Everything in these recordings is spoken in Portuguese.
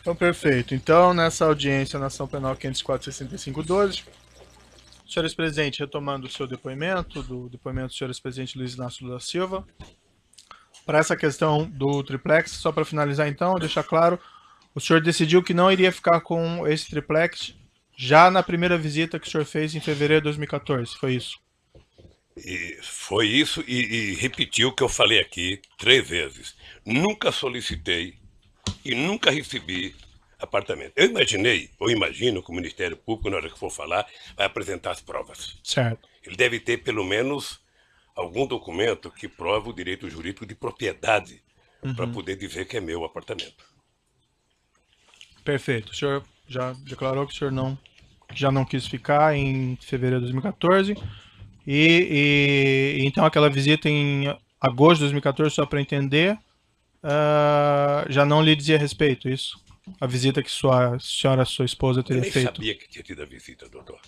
Então, perfeito. Então, nessa audiência na ação penal 504-6512, senhores presidentes, retomando o seu depoimento, do depoimento do senhores presidente Luiz Inácio Lula Silva, para essa questão do triplex, só para finalizar então, deixar claro, o senhor decidiu que não iria ficar com esse triplex já na primeira visita que o senhor fez em fevereiro de 2014, foi isso? E foi isso e repetiu o que eu falei aqui 3 vezes. Nunca solicitei e nunca recebi apartamento. Eu imaginei, ou imagino que o Ministério Público, na hora que for falar, vai apresentar as provas. Certo. Ele deve ter pelo menos algum documento que prova o direito jurídico de propriedade para poder dizer que é meu o apartamento. Perfeito. O senhor já declarou que o senhor já não quis ficar em fevereiro de 2014. Então aquela visita em agosto de 2014, só para entender, já não lhe dizia respeito, isso? A visita que sua senhora, sua esposa, Eu teria nem feito. sabia que tinha tido a visita, doutor.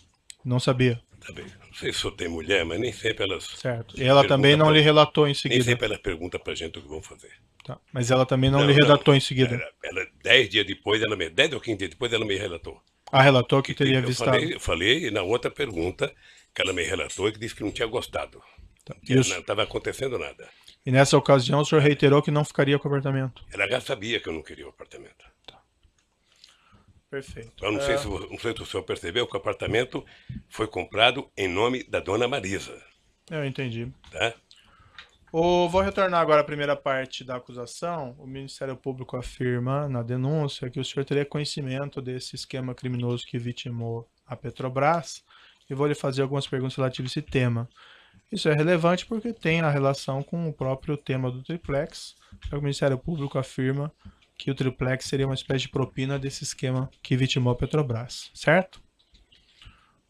Não sabia. Tá bem. Não sei se eu tenho mulher, mas nem sempre elas Certo. E ela também perguntam não pra, lhe relatou em nem seguida. sempre elas perguntam pra gente o que vão fazer. Tá. Mas ela também não lhe Não, não. relatou em seguida. Ela 10 dias depois, 10 ou 15 dias depois, ela me relatou. Ah, relatou que Que teria eu avistado. falei na outra pergunta que ela me relatou e que disse que não tinha gostado. Tá. Que não estava acontecendo nada. E nessa ocasião o senhor reiterou que não ficaria com o apartamento. Ela já sabia que eu não queria o apartamento. Perfeito. Eu não sei se o senhor percebeu que o apartamento foi comprado em nome da dona Marisa. Eu entendi. Tá? Vou retornar agora à primeira parte da acusação. O Ministério Público afirma na denúncia que o senhor teria conhecimento desse esquema criminoso que vitimou a Petrobras e vou lhe fazer algumas perguntas relativas a esse tema. Isso é relevante porque tem a relação com o próprio tema do triplex. O Ministério Público afirma que o triplex seria uma espécie de propina desse esquema que vitimou a Petrobras, certo?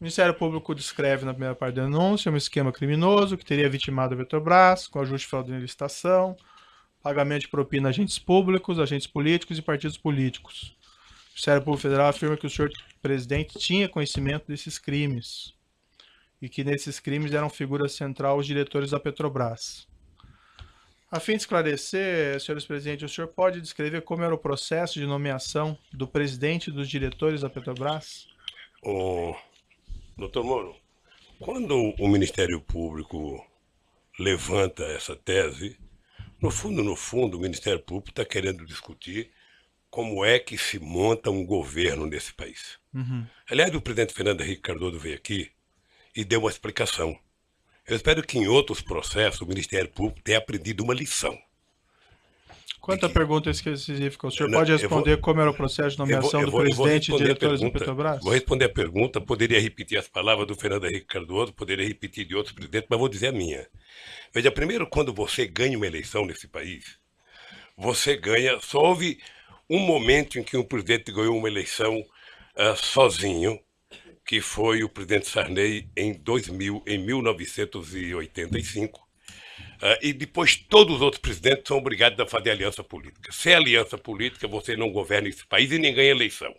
O Ministério Público descreve na primeira parte da denúncia um esquema criminoso que teria vitimado a Petrobras com ajuste fraudulento em licitação, pagamento de propina a agentes públicos, agentes políticos e partidos políticos. O Ministério Público Federal afirma que o senhor presidente tinha conhecimento desses crimes e que nesses crimes eram figura central os diretores da Petrobras. A fim de esclarecer, senhores presidentes, o senhor pode descrever como era o processo de nomeação do presidente e dos diretores da Petrobras? O doutor Moro, quando o Ministério Público levanta essa tese, no fundo, o Ministério Público está querendo discutir como é que se monta um governo nesse país. Aliás, o presidente Fernando Henrique Cardoso veio aqui e deu uma explicação. Eu espero que em outros processos o Ministério Público tenha aprendido uma lição. Quanto à pergunta específica, o senhor Não, pode responder como era o processo de nomeação do presidente e diretores da Petrobras? Vou responder a pergunta, poderia repetir as palavras do Fernando Henrique Cardoso, poderia repetir de outros presidentes, mas vou dizer a minha. Veja, primeiro, quando você ganha uma eleição nesse país, você ganha, só houve um momento em que um presidente ganhou uma eleição sozinho, que foi o presidente Sarney em 1985. E depois todos os outros presidentes são obrigados a fazer aliança política. Sem aliança política, você não governa esse país e nem ganha eleição.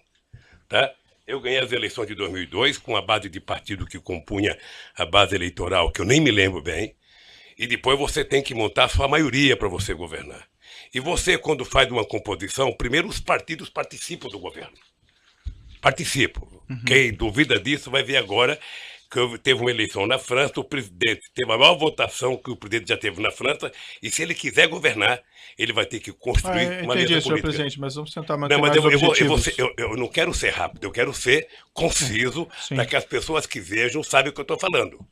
Tá? Eu ganhei as eleições de 2002 com a base de partido que compunha a base eleitoral, que eu nem me lembro bem, e depois você tem que montar a sua maioria para você governar. E você, quando faz uma composição, primeiro os partidos participam do governo. Participam. Quem duvida disso vai ver agora que teve uma eleição na França, o presidente teve a maior votação que o presidente já teve na França, e se ele quiser governar, ele vai ter que construir uma Entendi, aliança senhor política. presidente, mas vamos tentar manter Não, mas mais objetivos. eu não quero ser rápido, eu quero ser conciso Sim. para que as pessoas que vejam saibam o que eu estou falando.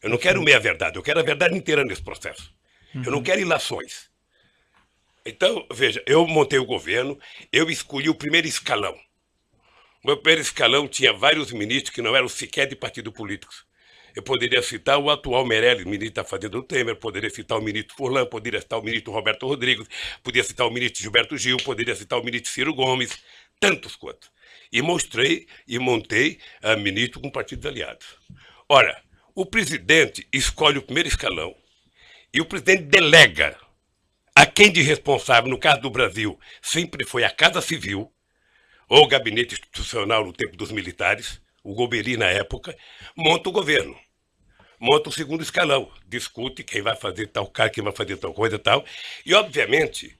Eu não quero meia verdade, eu quero a verdade inteira nesse processo. Eu não quero ilações. Então, veja, eu montei o governo, eu escolhi o primeiro escalão. O meu primeiro escalão tinha vários ministros que não eram sequer de partido políticos. Eu poderia citar o atual Meirelles, ministro da Fazenda do Temer, poderia citar o ministro Furlan, poderia citar o ministro Roberto Rodrigues, poderia citar o ministro Gilberto Gil, poderia citar o ministro Ciro Gomes, tantos quantos. E mostrei e montei a ministro com partidos aliados. Ora, o presidente escolhe o primeiro escalão e o presidente delega a quem de responsável, no caso do Brasil, sempre foi a Casa Civil, ou o gabinete institucional no tempo dos militares, o Gobeli na época, monta o governo. Monta o segundo escalão, discute quem vai fazer tal cara, quem vai fazer tal coisa e tal. E, obviamente,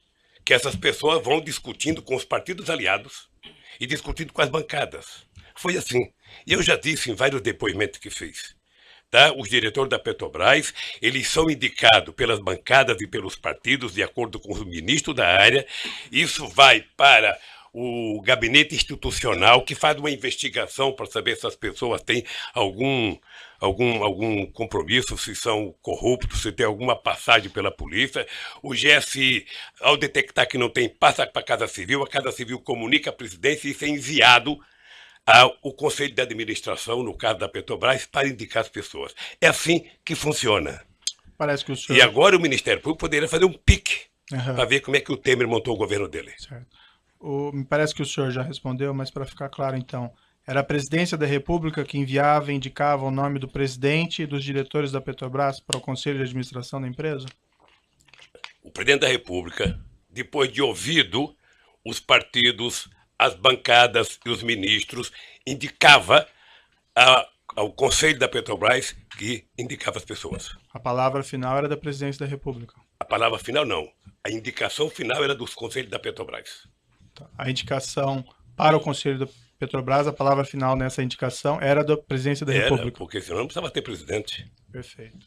que essas pessoas vão discutindo com os partidos aliados e discutindo com as bancadas. Foi assim. E eu já disse em vários depoimentos que fiz. Tá? Os diretores da Petrobras, eles são indicados pelas bancadas e pelos partidos, de acordo com o ministro da área. Isso vai para o gabinete institucional, que faz uma investigação para saber se as pessoas têm algum compromisso, se são corruptos, se tem alguma passagem pela polícia. O GSI, ao detectar que não tem, passa para a Casa Civil comunica à presidência e isso é enviado ao Conselho de Administração, no caso da Petrobras, para indicar as pessoas. É assim que funciona. Parece que o senhor... E agora o Ministério Público poderia fazer um pique Uhum. para ver como é que o Temer montou o governo dele. Certo. Me parece que o senhor já respondeu, mas para ficar claro então, era a Presidência da República que enviava e indicava o nome do presidente e dos diretores da Petrobras para o Conselho de Administração da empresa? O Presidente da República, depois de ouvido os partidos, as bancadas e os ministros, indicava ao Conselho da Petrobras que indicava as pessoas. A palavra final era da Presidência da República. A palavra final não. A indicação final era dos Conselhos da Petrobras. A indicação para o Conselho da Petrobras, a palavra final nessa indicação era da Presidência da República. Porque senão não precisava ter presidente. Perfeito.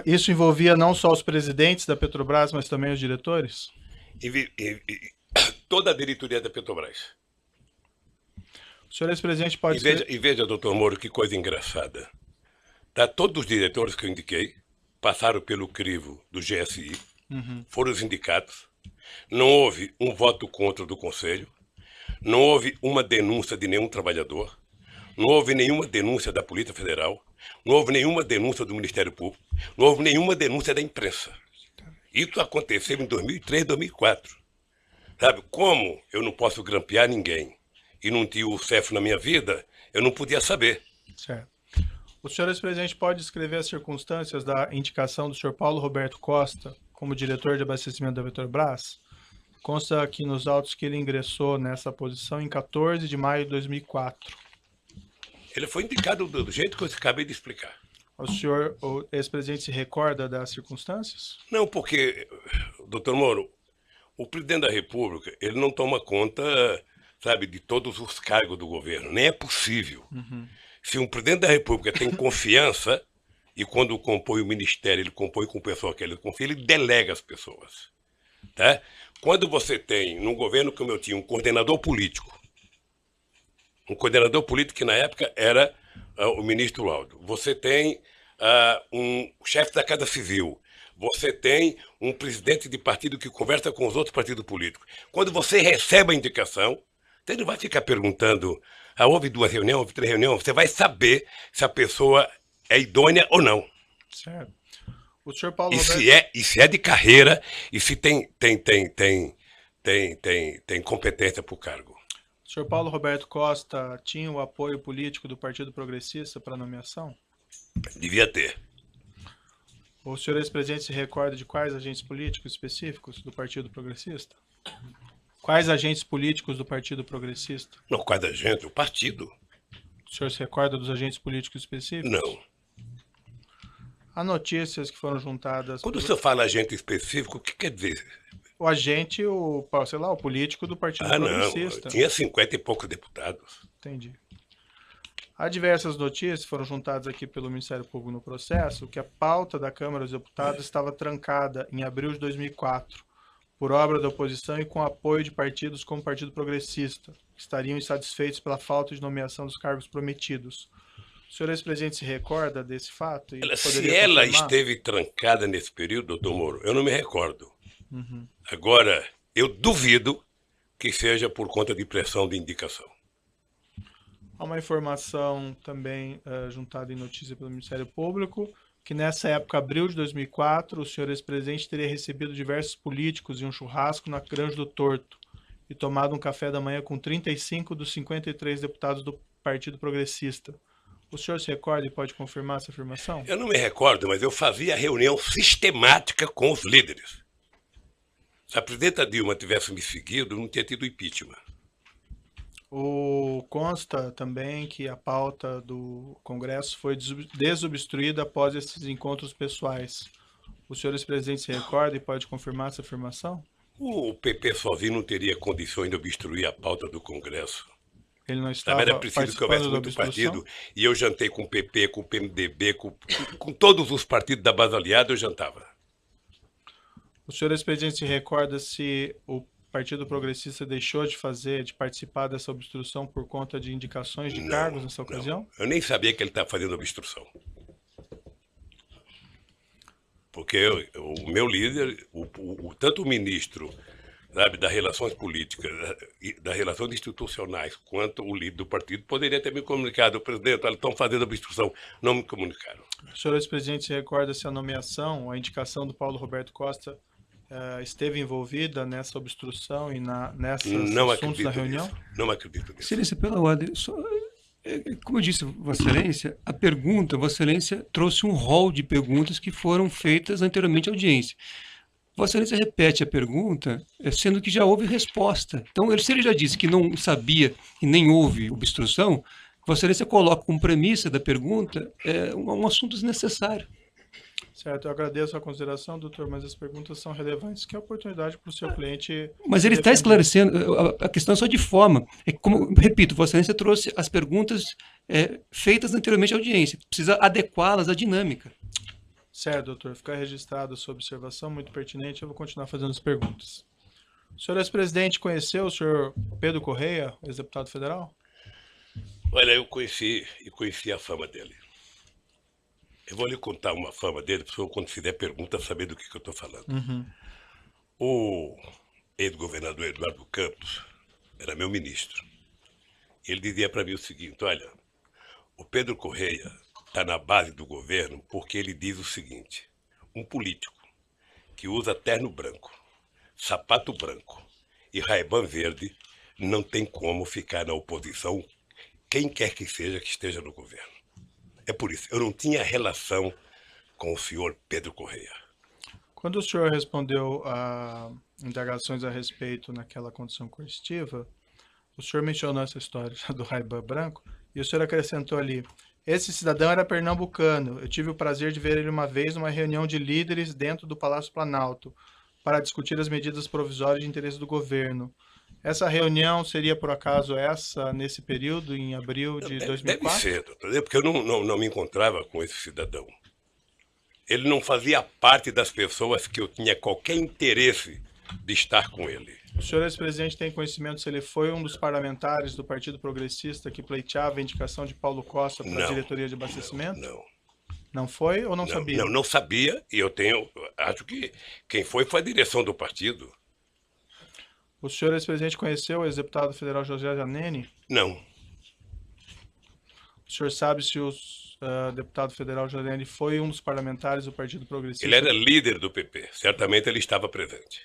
Isso envolvia não só os presidentes da Petrobras, mas também os diretores? Toda a diretoria da Petrobras. O senhor ex-presidente pode... E veja, doutor Moro, que coisa engraçada. Tá, todos os diretores que eu indiquei passaram pelo crivo do GSI, foram os indicados. Não houve um voto contra do Conselho, não houve uma denúncia de nenhum trabalhador, não houve nenhuma denúncia da Polícia Federal, não houve nenhuma denúncia do Ministério Público, não houve nenhuma denúncia da imprensa. Isso aconteceu em 2003, 2004. Sabe, como eu não posso grampear ninguém e não tinha o CEF na minha vida, eu não podia saber. Certo. O senhor ex-presidente pode descrever as circunstâncias da indicação do senhor Paulo Roberto Costa como diretor de abastecimento da Petrobras? Consta aqui nos autos que ele ingressou nessa posição em 14 de maio de 2004. Ele foi indicado do jeito que eu acabei de explicar. O senhor, o ex-presidente, se recorda das circunstâncias? Não, porque, doutor Moro, o presidente da República, ele não toma conta, sabe, de todos os cargos do governo. Nem é possível. Se um presidente da República tem confiança, e quando compõe o ministério, ele compõe com pessoa que ele confia, ele delega as pessoas. Tá? Quando você tem, num governo como eu tinha, um coordenador político que na época era o ministro Laudo, você tem um chefe da Casa Civil, você tem um presidente de partido que conversa com os outros partidos políticos. Quando você recebe a indicação, você não vai ficar perguntando, houve 2 reuniões, houve 3 reuniões, você vai saber se a pessoa é idônea ou não. Certo. O senhor Paulo Roberto... se é de carreira e se tem competência para o cargo. O senhor Paulo Roberto Costa tinha o apoio político do Partido Progressista para a nomeação? Devia ter. O senhor ex-presidente se recorda de quais agentes políticos específicos do Partido Progressista? Quais agentes políticos do Partido Progressista? Não, quais agentes? O partido. O senhor se recorda dos agentes políticos específicos? Não. Há notícias que foram juntadas... Quando o senhor fala agente específico, o que quer dizer? O agente, sei lá, o político do Partido Progressista. Não, tinha 50 e poucos deputados. Entendi. Há diversas notícias que foram juntadas aqui pelo Ministério Público no processo, que a pauta da Câmara dos Deputados estava trancada em abril de 2004, por obra da oposição e com apoio de partidos como o Partido Progressista, que estariam insatisfeitos pela falta de nomeação dos cargos prometidos. O senhor ex-presidente se recorda desse fato? Se ela esteve trancada nesse período, doutor Moro, eu não me recordo. Agora, eu duvido que seja por conta de pressão de indicação. Há uma informação também juntada em notícia pelo Ministério Público, que nessa época, abril de 2004, o senhor ex-presidente teria recebido diversos políticos em um churrasco na Granja do Torto e tomado um café da manhã com 35 dos 53 deputados do Partido Progressista. O senhor se recorda e pode confirmar essa afirmação? Eu não me recordo, mas eu fazia reunião sistemática com os líderes. Se a presidenta Dilma tivesse me seguido, não tinha tido impeachment. Consta também que a pauta do Congresso foi desobstruída após esses encontros pessoais. O senhor ex-presidente se recorda e pode confirmar essa afirmação? O PP sozinho não teria condições de obstruir a pauta do Congresso. Ele não Sabe, era estava preciso que houvesse participando da muito obstrução? partido. E eu jantei com o PP, com o PMDB, com todos os partidos da base aliada, eu jantava. O senhor ex-presidente se recorda se o Partido Progressista deixou de participar dessa obstrução por conta de indicações de Não, cargos nessa não. ocasião? Eu nem sabia que ele estava fazendo obstrução. Porque o meu líder, tanto o ministro, sabe, das relações políticas, das relações institucionais, quanto o líder do partido, poderia ter me comunicado, presidente, eles estão fazendo obstrução. Não me comunicaram. O senhor ex-presidente se recorda se a nomeação, a indicação do Paulo Roberto Costa esteve envolvida nessa obstrução e nesses Não assuntos da acredito reunião? nisso. Não acredito nisso. Excelência, pela ordem, como eu disse, Vossa Excelência, a pergunta, Vossa Excelência trouxe um rol de perguntas que foram feitas anteriormente à audiência. Vossa Excelência repete a pergunta, sendo que já houve resposta. Então, se ele já disse que não sabia e nem houve obstrução, Vossa Excelência coloca como premissa da pergunta um assunto desnecessário. Certo, eu agradeço a consideração, doutor, mas as perguntas são relevantes. Que oportunidade para o seu cliente. Mas ele está esclarecendo, a questão é só de forma. Como, repito, Vossa Excelência trouxe as perguntas feitas anteriormente à audiência. Precisa adequá-las à dinâmica. Certo, doutor. Fica registrada a sua observação, muito pertinente. Eu vou continuar fazendo as perguntas. O senhor ex-presidente conheceu o senhor Pedro Correia, ex-deputado federal? Olha, eu conheci a fama dele. Eu vou lhe contar uma fama dele, para o senhor, quando fizer pergunta, saber do que eu estou falando. Uhum. O ex-governador Eduardo Campos era meu ministro. Ele dizia para mim o seguinte: olha, o Pedro Correia está na base do governo porque ele diz o seguinte: um político que usa terno branco, sapato branco e Ray-Ban verde não tem como ficar na oposição, quem quer que seja que esteja no governo. É por isso, eu não tinha relação com o senhor Pedro Correia. Quando o senhor respondeu a indagações a respeito naquela condição coercitiva, o senhor mencionou essa história do Ray-Ban branco e o senhor acrescentou ali: esse cidadão era pernambucano, eu tive o prazer de ver ele uma vez numa reunião de líderes dentro do Palácio Planalto para discutir as medidas provisórias de interesse do governo. Essa reunião seria, por acaso, nesse período, em abril de 2004? Deve ser, doutor, porque eu não me encontrava com esse cidadão. Ele não fazia parte das pessoas que eu tinha qualquer interesse de estar com ele. O senhor ex-presidente tem conhecimento se ele foi um dos parlamentares do Partido Progressista que pleiteava a indicação de Paulo Costa para a diretoria de abastecimento? Não. Não foi ou não sabia? Não sabia, e acho que quem foi a direção do partido. O senhor ex-presidente conheceu o ex-deputado federal José Zaneni? Não. O senhor sabe se o deputado federal José Zaneni foi um dos parlamentares do Partido Progressista? Ele era líder do PP, certamente ele estava presente.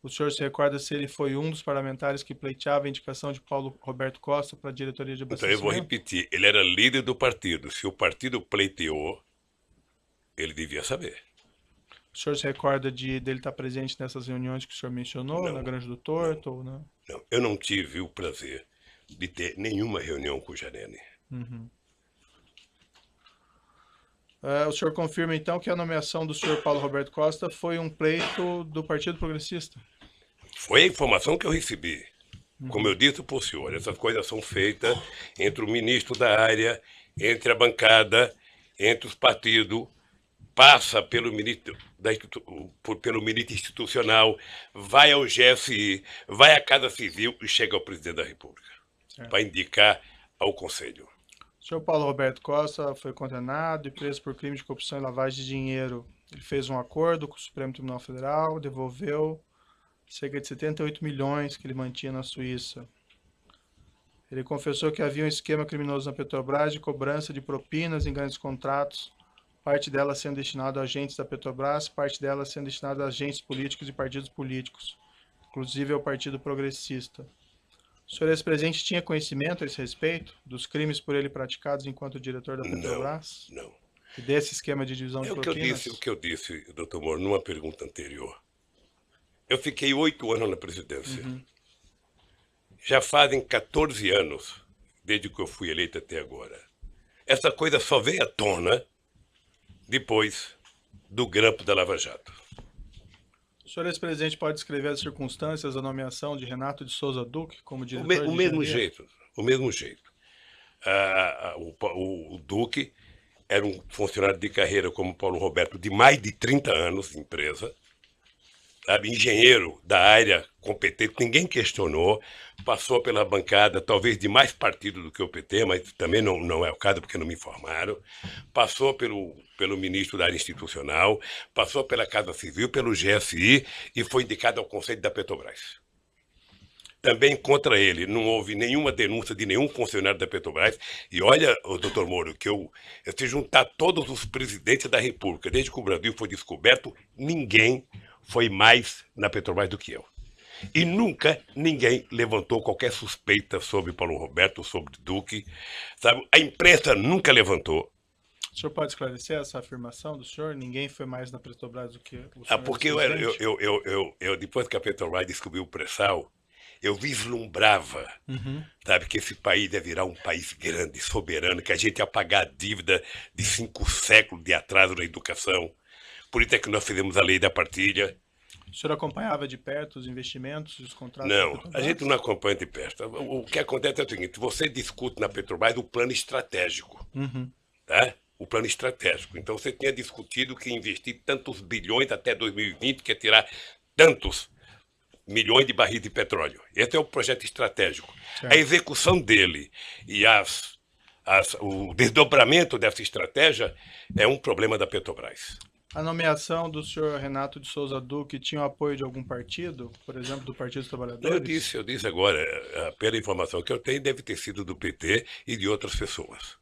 O senhor se recorda se ele foi um dos parlamentares que pleiteava a indicação de Paulo Roberto Costa para a diretoria de abastecimento? Então eu vou repetir, ele era líder do partido. Se o partido pleiteou, ele devia saber. O senhor se recorda dele estar presente nessas reuniões que o senhor mencionou, Não, na Granja do Torto? Ou não? Não, eu não tive o prazer de ter nenhuma reunião com o Janene. Uhum. O senhor confirma, então, que a nomeação do senhor Paulo Roberto Costa foi um pleito do Partido Progressista? Foi a informação que eu recebi. Como eu disse para o senhor, essas coisas são feitas entre o ministro da área, entre a bancada, entre os partidos, passa pelo ministro institucional, vai ao GSI, vai à Casa Civil e chega ao presidente da República para indicar ao Conselho. O senhor Paulo Roberto Costa foi condenado e preso por crime de corrupção e lavagem de dinheiro. Ele fez um acordo com o Supremo Tribunal Federal, devolveu cerca de 78 milhões que ele mantinha na Suíça. Ele confessou que havia um esquema criminoso na Petrobras de cobrança de propinas em grandes contratos, parte dela sendo destinada a agentes da Petrobras, parte dela sendo destinada a agentes políticos e partidos políticos, inclusive ao Partido Progressista. O senhor ex-presidente tinha conhecimento a esse respeito dos crimes por ele praticados enquanto diretor da Petrobras? Não. E desse esquema de divisão de propinas? O que eu disse, doutor Moro, numa pergunta anterior. Eu fiquei 8 anos na presidência. Uhum. Já fazem 14 anos, desde que eu fui eleito até agora. Essa coisa só veio à tona depois do grampo da Lava Jato. O senhor ex-presidente pode descrever as circunstâncias da nomeação de Renato de Souza Duque como O diretor de mesmo engenharia? jeito, o mesmo jeito. O Duque era um funcionário de carreira como Paulo Roberto de mais de 30 anos de empresa, sabe? Engenheiro da área competente, ninguém questionou, passou pela bancada talvez de mais partido do que o PT, mas também não é o caso porque não me informaram, passou pelo ministro da área institucional, passou pela Casa Civil, pelo GSI e foi indicado ao Conselho da Petrobras. Também contra ele não houve nenhuma denúncia de nenhum funcionário da Petrobras. E olha, doutor Moro, que se juntar todos os presidentes da República, desde que o Brasil foi descoberto, ninguém foi mais na Petrobras do que eu. E nunca ninguém levantou qualquer suspeita sobre Paulo Roberto, sobre Duque. Sabe? A imprensa nunca levantou. O senhor pode esclarecer essa afirmação do senhor? Ninguém foi mais na Petrobras do que o senhor Porque ex-presidente? depois que a Petrobras descobriu o pré-sal, eu vislumbrava, sabe, que esse país ia virar um país grande, soberano, que a gente ia pagar a dívida de 5 séculos de atraso na educação. Por isso é que nós fizemos a lei da partilha. O senhor acompanhava de perto os investimentos e os contratos da Não, a Petrobras? gente não acompanha de perto. O que acontece é o seguinte, você discute na Petrobras o plano estratégico, tá? O plano estratégico. Então você tinha discutido que investir tantos bilhões até 2020, que é tirar tantos milhões de barris de petróleo. Esse é o projeto estratégico. Certo. A execução dele e o desdobramento dessa estratégia é um problema da Petrobras. A nomeação do senhor Renato de Souza Duque tinha o apoio de algum partido? Por exemplo, do Partido dos Trabalhadores? Eu disse agora, pela informação que eu tenho, deve ter sido do PT e de outras pessoas.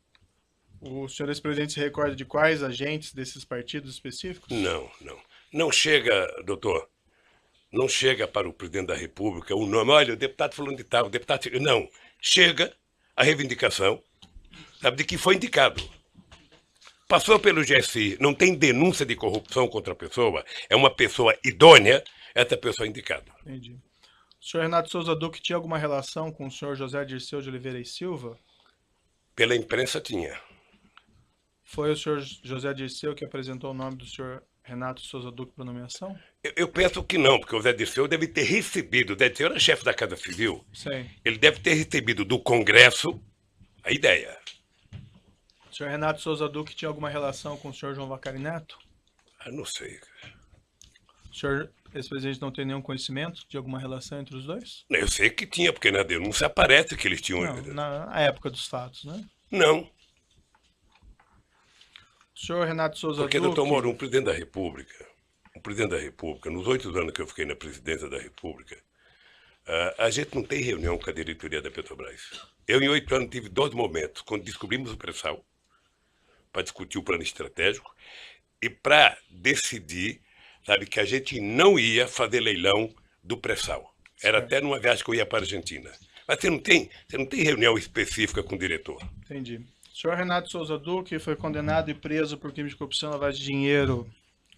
O senhor ex-presidente se recorda de quais agentes desses partidos específicos? Não. Não chega, doutor, não chega para o presidente da República o nome, olha, o deputado falando de tal, o deputado... Não, chega a reivindicação, sabe, de que foi indicado. Passou pelo GSI, não tem denúncia de corrupção contra a pessoa, é uma pessoa idônea, essa pessoa é indicada. Entendi. O senhor Renato de Souza Duque tinha alguma relação com o senhor José Dirceu de Oliveira e Silva? Pela imprensa tinha. Foi o senhor José Dirceu que apresentou o nome do senhor Renato de Souza Duque para nomeação? Eu penso que não, porque o Zé Dirceu deve ter recebido, Zé Dirceu era chefe da Casa Civil, Sim. ele deve ter recebido do Congresso a ideia. O senhor Renato de Souza Duque tinha alguma relação com o senhor João Vacari Neto? Não sei. O senhor ex-presidente não tem nenhum conhecimento de alguma relação entre os dois? Eu sei que tinha, porque na denúncia aparece que eles tinham... Não, na época dos fatos, né? Não, O senhor Renato de Souza porque, Duque... doutor Moro, um presidente da República, nos 8 anos que eu fiquei na presidência da República, a gente não tem reunião com a diretoria da Petrobras. Eu, em 8 anos, tive 2 momentos, quando descobrimos o pré-sal, para discutir o plano estratégico, e para decidir, sabe, que a gente não ia fazer leilão do pré-sal. Era até numa viagem que eu ia para a Argentina. Mas você não tem reunião específica com o diretor. Entendi. O senhor Renato de Souza Duque foi condenado e preso por crime de corrupção e lavagem de dinheiro.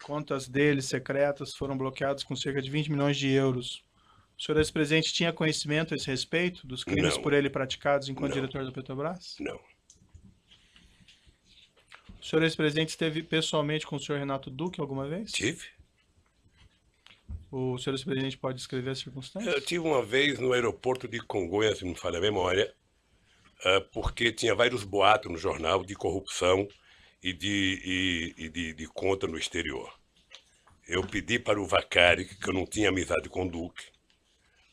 Contas dele secretas foram bloqueadas com cerca de 20 milhões de euros. O senhor ex-presidente tinha conhecimento a esse respeito dos crimes Não. por ele praticados enquanto Não. diretor da Petrobras? Não. O senhor ex-presidente esteve pessoalmente com o senhor Renato Duque alguma vez? Tive. O senhor ex-presidente pode descrever as circunstâncias? Eu tive uma vez no aeroporto de Congonhas, se não me falha a memória, porque tinha vários boatos no jornal de corrupção e de conta no exterior. Eu pedi para o Vacari, que eu não tinha amizade com o Duque,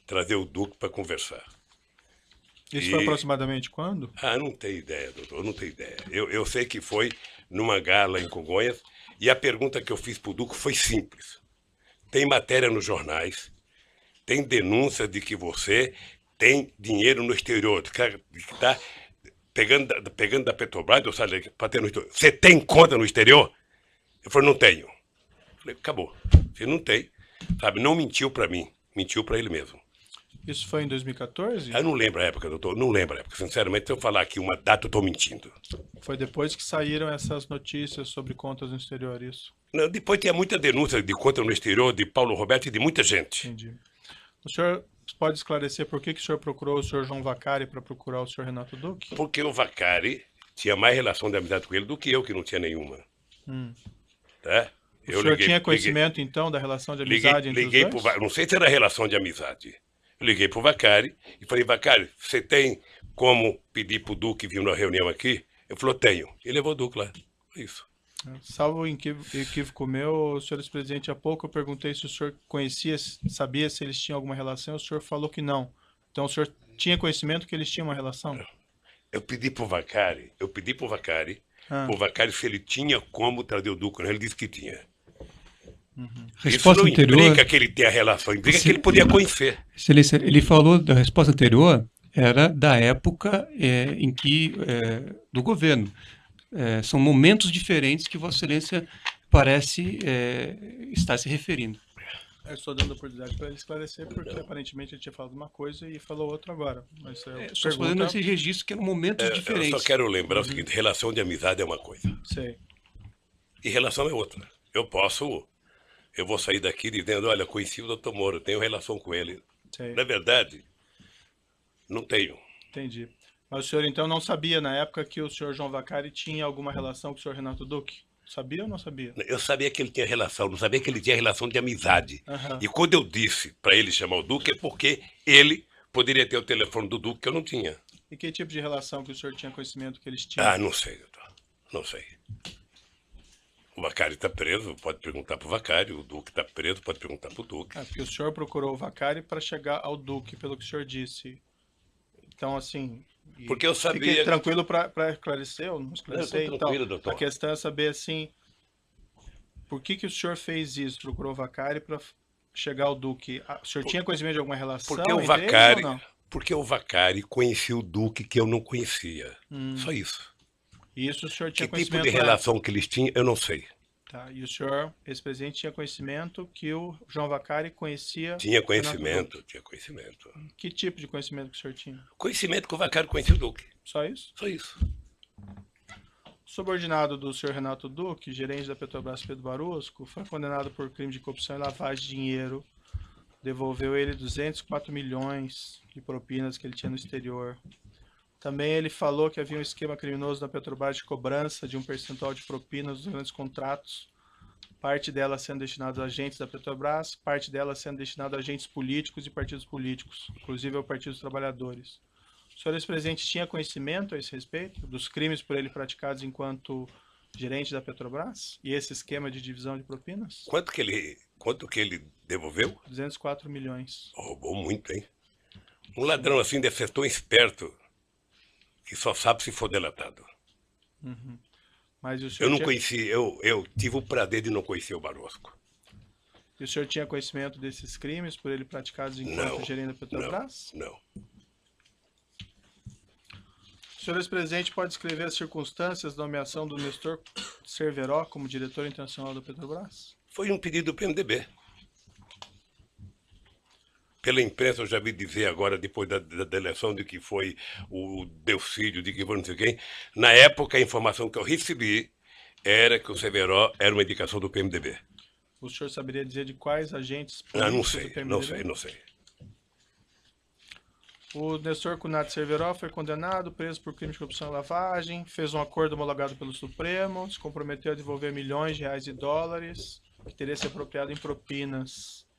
trazer o Duque para conversar. Isso foi aproximadamente quando? Não tenho ideia, doutor, não tenho ideia. Eu sei que foi numa gala em Congonhas e a pergunta que eu fiz para o Duque foi simples. Tem matéria nos jornais, tem denúncia de que você tem dinheiro no exterior, que está pegando da Petrobras, para ter no exterior. Você tem conta no exterior? Eu falei, não tenho. Eu falei, acabou. Você não tem, sabe? Não mentiu para mim, mentiu para ele mesmo. Isso foi em 2014? Eu não lembro a época, doutor, não lembro a época. Sinceramente, se eu falar aqui uma data, eu estou mentindo. Foi depois que saíram essas notícias sobre contas no exterior, isso? Não, depois tinha muita denúncia de conta no exterior de Paulo Roberto e de muita gente. Entendi. O senhor pode esclarecer por que o senhor procurou o senhor João Vacari para procurar o senhor Renato Duque? Porque o Vacari tinha mais relação de amizade com ele do que eu, que não tinha nenhuma. Tá? O senhor tinha conhecimento, então, da relação de amizade entre os dois? Não sei se era relação de amizade. Eu liguei para o Vacari e falei, Vacari, você tem como pedir para o Duque vir na reunião aqui? Ele falou, tenho. E levou o Duque lá. Isso. Salvo equívoco meu, senhor presidente, há pouco eu perguntei se o senhor conhecia, sabia se eles tinham alguma relação, o senhor falou que não. Então o senhor tinha conhecimento que eles tinham uma relação? Eu pedi para o Vacari, o Vacari se ele tinha como trazer o Duque, ele disse que tinha. Resposta Isso não anterior, implica que ele tenha relação, implica que ele podia conhecer. Excelência, ele falou da resposta anterior, era da época em que, do governo. São momentos diferentes que Vossa Excelência parece estar se referindo. Eu estou dando a oportunidade para ele esclarecer, porque aparentemente ele tinha falado uma coisa e falou outra agora. Mas só fazendo esse registro que eram momentos diferentes. Eu só quero lembrar o seguinte, relação de amizade é uma coisa. Sei. E relação é outra. Eu vou sair daqui dizendo, olha, conheci o Dr. Moro, tenho relação com ele. Sei. Na verdade, não tenho. Entendi. Mas o senhor então não sabia na época que o senhor João Vacari tinha alguma relação com o senhor Renato Duque? Sabia ou não sabia? Eu sabia que ele tinha relação, não sabia que ele tinha relação de amizade. E quando eu disse para ele chamar o Duque é porque ele poderia ter o telefone do Duque que eu não tinha. E que tipo de relação que o senhor tinha conhecimento que eles tinham? Ah, não sei, doutor. Não sei. O Vacari está preso, pode perguntar para o Vacari. O Duque está preso, pode perguntar para o Duque. Porque o senhor procurou o Vacari para chegar ao Duque, pelo que o senhor disse. Então, assim... Porque eu sabia... Fiquei tranquilo para esclarecer, ou não esclarecer. Não, tranquilo, então, doutor. A questão é saber, assim, por que o senhor fez isso? Procurou o Vacari para chegar ao Duque? O senhor tinha conhecimento de alguma relação porque o entre Vacari, eles ou não? Porque o Vacari conhecia o Duque que eu não conhecia. Só isso. E isso o senhor tinha Que tipo conhecimento de relação que eles tinham, eu não sei. Tá, e o senhor, ex-presidente, tinha conhecimento que o João Vacari conhecia... Tinha conhecimento. Que tipo de conhecimento que o senhor tinha? Conhecimento que o Vacari conhecia o Duque. Só isso? Só isso. Subordinado do senhor Renato Duque, gerente da Petrobras Pedro Barusco, foi condenado por crime de corrupção e lavagem de dinheiro. Devolveu ele 204 milhões de propinas que ele tinha no exterior. Também ele falou que havia um esquema criminoso na Petrobras de cobrança de um percentual de propinas dos grandes contratos, parte dela sendo destinada a agentes da Petrobras, parte dela sendo destinada a agentes políticos e partidos políticos, inclusive ao Partido dos Trabalhadores. O senhor ex-presidente tinha conhecimento a esse respeito dos crimes por ele praticados enquanto gerente da Petrobras e esse esquema de divisão de propinas? Quanto que ele devolveu? 204 milhões. Roubou muito, hein? Um ladrão assim deve ser tão esperto que só sabe se for delatado. Mas o senhor Eu não conheci, eu tive o prazer de não conhecer o Barosco. E o senhor tinha conhecimento desses crimes por ele praticados enquanto gerente da Petrobras? Não. O senhor ex-presidente pode descrever as circunstâncias da nomeação do Nestor Cerveró como diretor internacional da Petrobras? Foi um pedido do PMDB. Pela imprensa eu já vi dizer agora, depois da eleição, de que foi o Delcídio, de que foi não sei quem. Na época, a informação que eu recebi era que o Cerveró era uma indicação do PMDB. O senhor saberia dizer de quais agentes políticos do PMDB? Não sei. O Nestor Cunati Cerveró foi condenado, preso por crime de corrupção e lavagem, fez um acordo homologado pelo Supremo, se comprometeu a devolver milhões de reais e dólares, que teria se apropriado em propinas.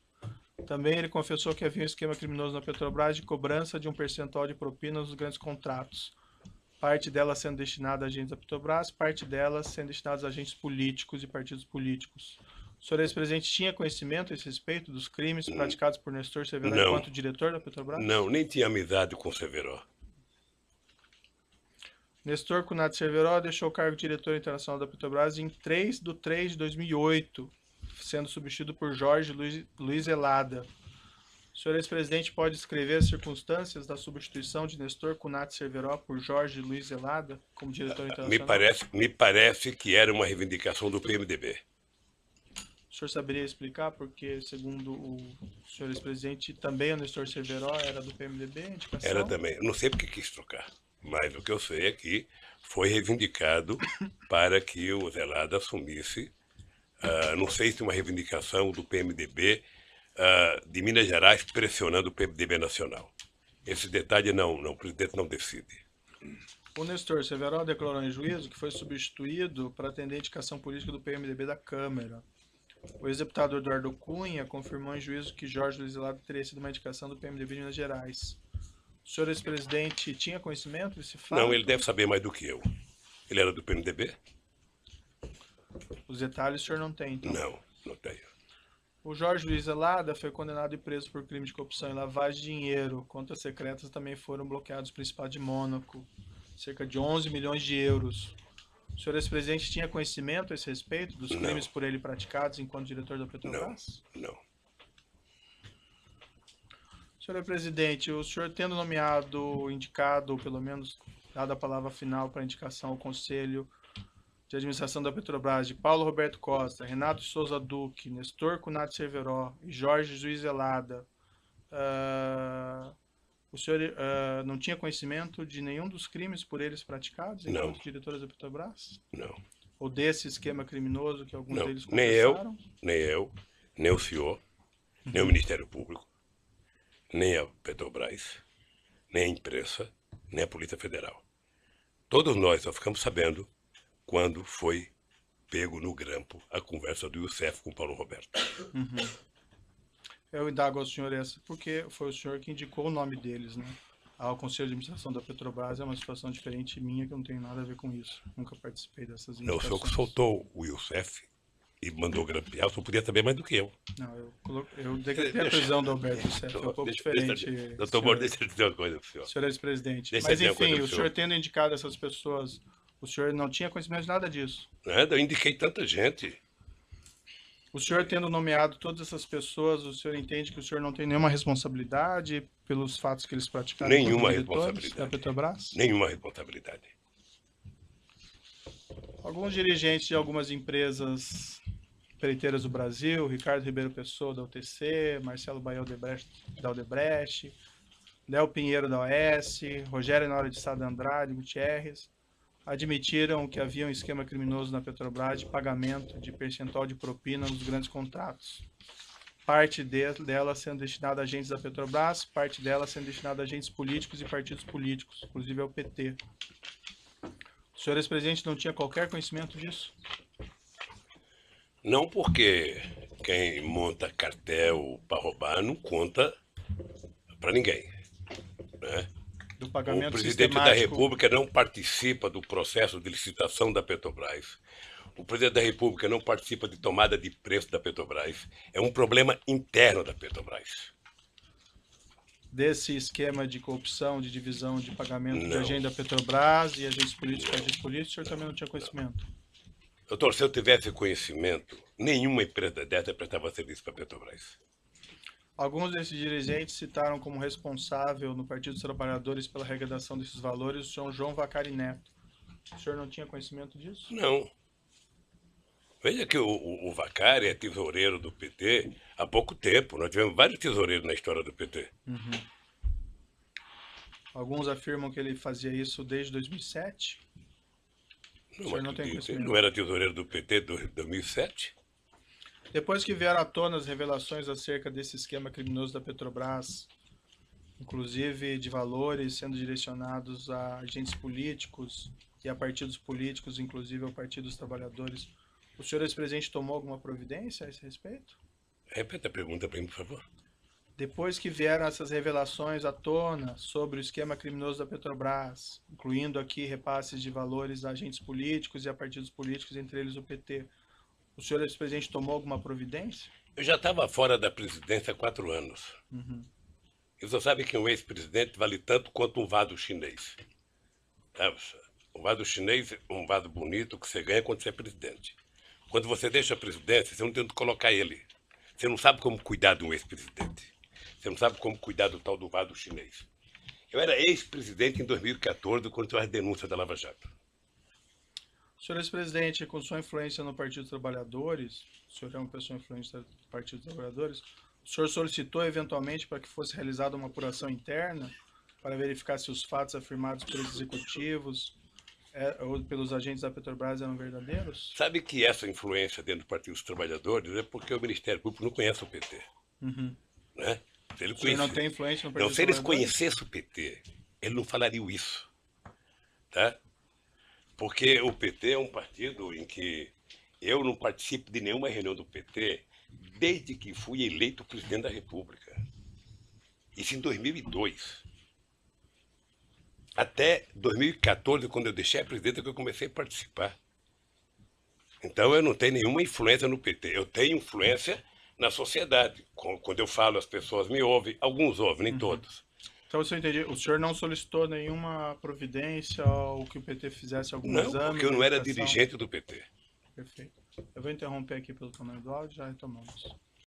Também ele confessou que havia um esquema criminoso na Petrobras de cobrança de um percentual de propinas nos grandes contratos. Parte dela sendo destinada a agentes da Petrobras, parte dela sendo destinada a agentes políticos e partidos políticos. O senhor ex-presidente tinha conhecimento a esse respeito dos crimes praticados por Nestor Cerveró enquanto diretor da Petrobras? Não, nem tinha amizade com o Cerveró. Nestor Cunati Cerveró deixou o cargo de diretor internacional da Petrobras em 3/3/2008, sendo substituído por Jorge Luiz Elada. O senhor ex-presidente pode descrever as circunstâncias da substituição de Nestor Cunati Cerveró por Jorge Luiz Elada como diretor internacional? Me parece que era uma reivindicação do PMDB. O senhor saberia explicar porque, segundo o senhor ex-presidente, também o Nestor Cerveró era do PMDB? Indicação? Era também. Eu não sei porque quis trocar, mas o que eu sei é que foi reivindicado para que o Zelada assumisse. Não sei se uma reivindicação do PMDB de Minas Gerais pressionando o PMDB nacional. Esse detalhe o presidente não decide. O Nestor Cerveró declarou em juízo que foi substituído para atender a indicação política do PMDB da Câmara. O ex-deputado Eduardo Cunha confirmou em juízo que Jorge Luiz Zelada teria sido uma indicação do PMDB de Minas Gerais. O senhor ex-presidente tinha conhecimento desse fato? Não, ele deve saber mais do que eu. Ele era do PMDB? Os detalhes o senhor não tem, então? Não, não tenho. O Jorge Luiz Zelada foi condenado e preso por crime de corrupção e lavagem de dinheiro. Contas secretas também foram bloqueados no Principado de Mônaco. Cerca de 11 milhões de euros. O senhor ex-presidente tinha conhecimento a esse respeito dos crimes por ele praticados enquanto diretor da Petrobras? Não. Senhor presidente, o senhor tendo nomeado, indicado, ou pelo menos dado a palavra final para indicação ao Conselho de Administração da Petrobras de Paulo Roberto Costa, Renato Souza Duque, Nestor Cunati Cerveró e Jorge Luiz Zelada, o senhor não tinha conhecimento de nenhum dos crimes por eles praticados enquanto diretores da Petrobras? Não. Ou desse esquema criminoso que alguns deles confessaram? confessaram? Nem eu, nem o senhor, nem o Ministério Público, nem a Petrobras, nem a imprensa, nem a Polícia Federal. Todos nós só ficamos sabendo quando foi pego no grampo a conversa do Youssef com o Paulo Roberto. Eu indago ao senhor essa porque foi o senhor que indicou o nome deles, né? Ao Conselho de Administração da Petrobras é uma situação diferente minha, que eu não tenho nada a ver com isso. Nunca participei dessas indicações. Não, o senhor que soltou o Youssef e mandou grampear, o senhor podia saber mais do que eu. Não, eu decretei a prisão do Alberto Youssef, é um pouco diferente. Doutor Moro, deixa eu dizer uma coisa pro senhor. Senhor ex-presidente. Mas enfim, o senhor tendo indicado essas pessoas, o senhor não tinha conhecimento de nada disso? Nada, eu indiquei tanta gente. O senhor tendo nomeado todas essas pessoas, o senhor entende que o senhor não tem nenhuma responsabilidade pelos fatos que eles praticaram? Nenhuma responsabilidade. Da Petrobras? Nenhuma responsabilidade. Alguns dirigentes de algumas empresas empreiteiras do Brasil, Ricardo Ribeiro Pessoa da UTC, Marcelo Baia da Odebrecht, Léo Pinheiro da OS, Rogério Nora de Sá da Andrade Gutierrez, admitiram que havia um esquema criminoso na Petrobras de pagamento de percentual de propina nos grandes contratos. Parte dela sendo destinada a agentes da Petrobras, parte dela sendo destinada a agentes políticos e partidos políticos, inclusive ao PT. O senhor ex-presidente não tinha qualquer conhecimento disso? Não, porque quem monta cartel para roubar não conta para ninguém, né? Do pagamento o presidente da República não participa do processo de licitação da Petrobras. O presidente da República não participa de tomada de preço da Petrobras. É um problema interno da Petrobras. Desse esquema de corrupção, de divisão de pagamento de agente da Petrobras e agentes políticos, o senhor também não tinha conhecimento? Doutor, se eu tivesse conhecimento, nenhuma empresa dessa prestava serviço para a Petrobras. Alguns desses dirigentes citaram como responsável no Partido dos Trabalhadores pela arrecadação desses valores o senhor João Vacari Neto. O senhor não tinha conhecimento disso? Não. Veja que o Vacari é tesoureiro do PT há pouco tempo. Nós tivemos vários tesoureiros na história do PT. Alguns afirmam que ele fazia isso desde 2007. O senhor não tem conhecimento? Ele não era tesoureiro do PT desde 2007? Depois que vieram à tona as revelações acerca desse esquema criminoso da Petrobras, inclusive de valores sendo direcionados a agentes políticos e a partidos políticos, inclusive ao Partido dos Trabalhadores, o senhor ex-presidente tomou alguma providência a esse respeito? Repita a pergunta para mim, por favor. Depois que vieram essas revelações à tona sobre o esquema criminoso da Petrobras, incluindo aqui repasses de valores a agentes políticos e a partidos políticos, entre eles o PT, o senhor ex-presidente tomou alguma providência? Eu já estava fora da presidência há 4 anos. E você sabe que um ex-presidente vale tanto quanto um vaso chinês. Um vaso chinês é um vaso bonito que você ganha quando você é presidente. Quando você deixa a presidência, você não tem onde colocar ele. Você não sabe como cuidar de um ex-presidente. Você não sabe como cuidar do tal do vaso chinês. Eu era ex-presidente em 2014, quando teve as denúncias da Lava Jato. Senhor ex-presidente, com sua influência no Partido dos Trabalhadores, o senhor é uma pessoa influente do Partido dos Trabalhadores, o senhor solicitou eventualmente para que fosse realizada uma apuração interna para verificar se os fatos afirmados pelos executivos ou pelos agentes da Petrobras eram verdadeiros? Sabe que essa influência dentro do Partido dos Trabalhadores é porque o Ministério Público não conhece o PT. Né? Se ele não tem influência no Partido dos Trabalhadores? Se eles conhecessem o PT, ele não falaria isso. Tá? Porque o PT é um partido em que eu não participo de nenhuma reunião do PT desde que fui eleito presidente da República. Isso em 2002. Até 2014, quando eu deixei a presidência, que eu comecei a participar. Então eu não tenho nenhuma influência no PT. Eu tenho influência na sociedade. Quando eu falo, as pessoas me ouvem. Alguns ouvem, nem todos. Então, se eu entendi, o senhor não solicitou nenhuma providência ou que o PT fizesse algum exame? Não, porque eu não era verificação? dirigente do PT. Perfeito. Eu vou interromper aqui pelo tamanho do áudio, já retomamos.